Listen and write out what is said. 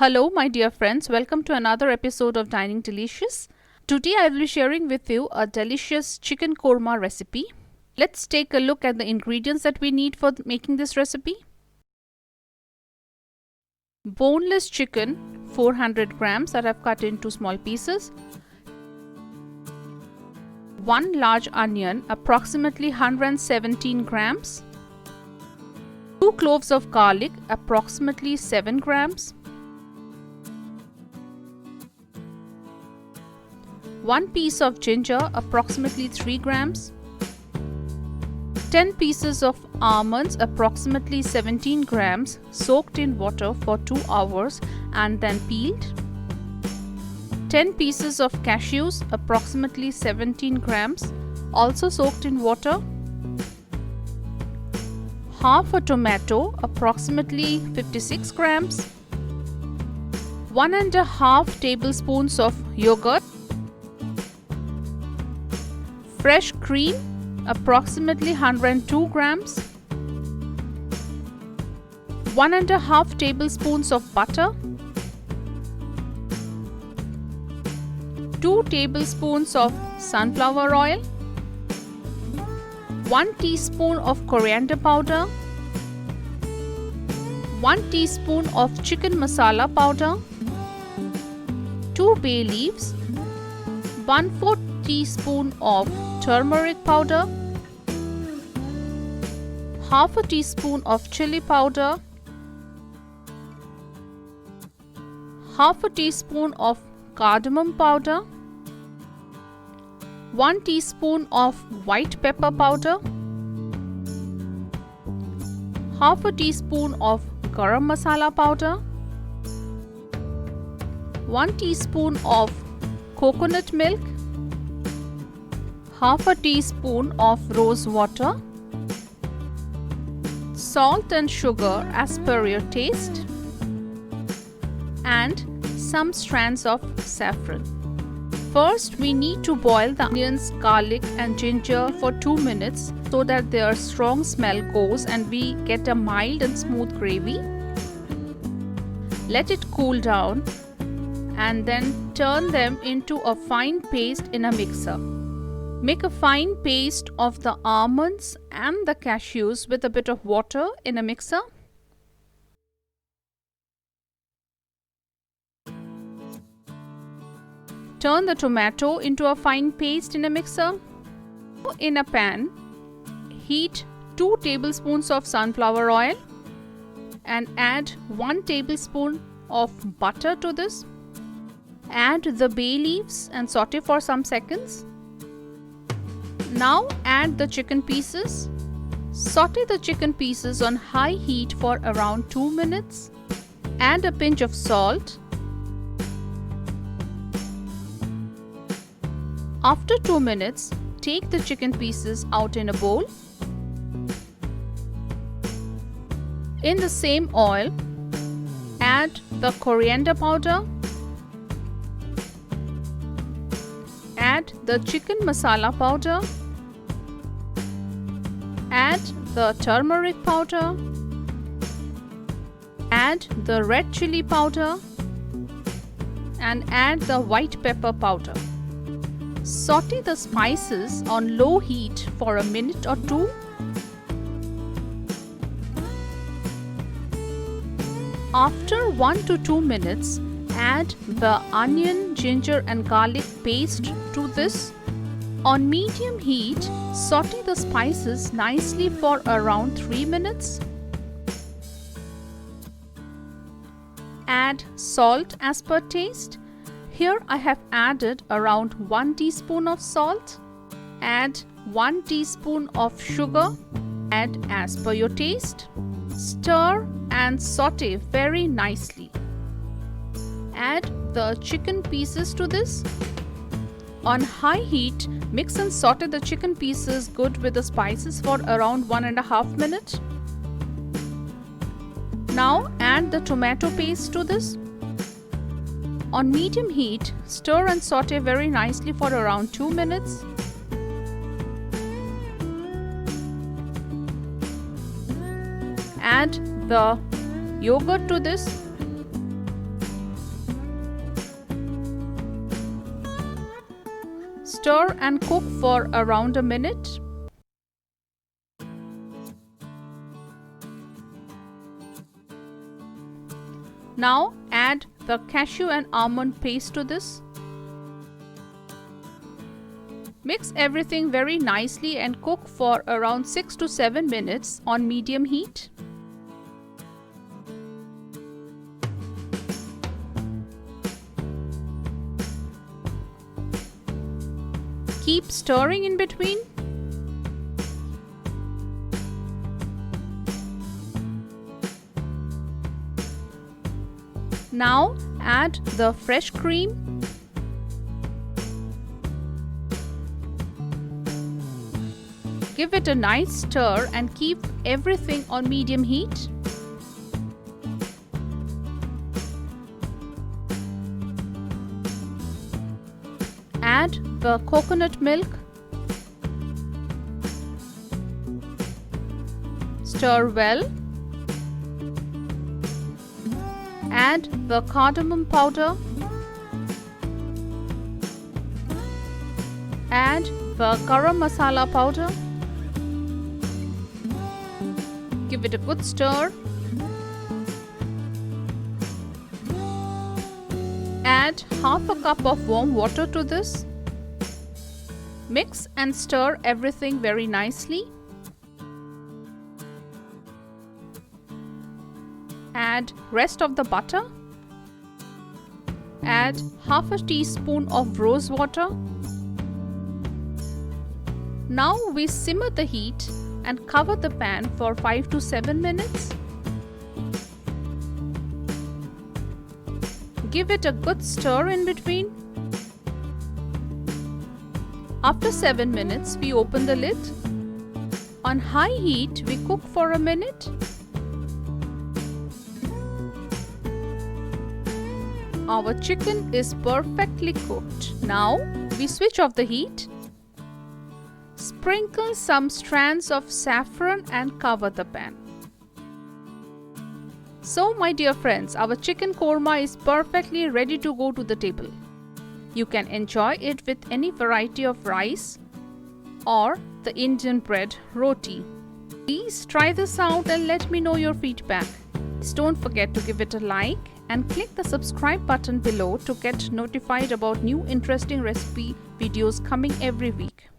Hello, my dear friends. Welcome to another episode of Dining Delicious. Today, I will be sharing with you a delicious chicken korma recipe. Let's take a look at the ingredients that we need for making this recipe. Boneless chicken, 400 grams that I've cut into small pieces. 1 large onion, approximately 117 grams. 2 cloves of garlic, approximately 7 grams. 1 piece of ginger, approximately 3 grams. 10 pieces of almonds, approximately 17 grams, soaked in water for 2 hours and then peeled. 10 pieces of cashews, approximately 17 grams, also soaked in water. Half a tomato, approximately 56 grams. 1.5 tablespoons of yogurt. Fresh cream, approximately 102 grams. 1.5 tablespoons of butter. 2 tablespoons of sunflower oil. 1 teaspoon of coriander powder. 1 teaspoon of chicken masala powder. 2 bay leaves. 1/4 teaspoon of turmeric powder. Half a teaspoon of chili powder. Half a teaspoon of cardamom powder. 1 teaspoon of white pepper powder. Half a teaspoon of garam masala powder. 1 teaspoon of coconut milk. Half a teaspoon of rose water. Salt and sugar as per your taste. And some strands of saffron. First, we need to boil the onions, garlic and ginger for 2 minutes so that their strong smell goes and we get a mild and smooth gravy. Let it cool down and then turn them into a fine paste in a mixer. Make a fine paste of the almonds and the cashews with a bit of water in a mixer. Turn the tomato into a fine paste in a mixer. In a pan, heat 2 tablespoons of sunflower oil and add 1 tablespoon of butter to this. Add the bay leaves and saute for some seconds. Now add the chicken pieces. Saute the chicken pieces on high heat for around 2 minutes. Add a pinch of salt. After 2 minutes, take the chicken pieces out in a bowl. In the same oil, add the coriander powder. Add the chicken masala powder. Add the turmeric powder. Add the red chili powder. And add the white pepper powder. Saute the spices on low heat for a minute or 2. After 1 to 2 minutes, add the onion, ginger and garlic paste to this. On medium heat, saute the spices nicely for around 3 minutes. Add salt as per taste. Here I have added around 1 teaspoon of salt. Add 1 teaspoon of sugar. Add as per your taste. Stir and saute very nicely. Add the chicken pieces to this. On high heat, mix and saute the chicken pieces good with the spices for around 1.5 minutes. Now add the tomato paste to this. On medium heat, stir and saute very nicely for around 2 minutes. Add the yogurt to this. Stir and cook for around a minute. Now add the cashew and almond paste to this. Mix everything very nicely and cook for around 6 to 7 minutes on medium heat. Keep stirring in between. Now add the fresh cream. Give it a nice stir and keep everything on medium heat. Add the coconut milk. Stir well. Add the cardamom powder. Add the garam masala powder. Give it a good stir. Add half a cup of warm water to this. Mix and stir everything very nicely. Add rest of the butter. Add half a teaspoon of rose water. Now we simmer the heat and cover the pan for 5 to 7 minutes. Give it a good stir in between. After 7 minutes, we open the lid. On high heat, we cook for a minute. Our chicken is perfectly cooked. Now, we switch off the heat. Sprinkle some strands of saffron and cover the pan. So, my dear friends, our chicken korma is perfectly ready to go to the table. You can enjoy it with any variety of rice or the Indian bread roti. Please try this out and let me know your feedback. Please don't forget to give it a like and click the subscribe button below to get notified about new interesting recipe videos coming every week.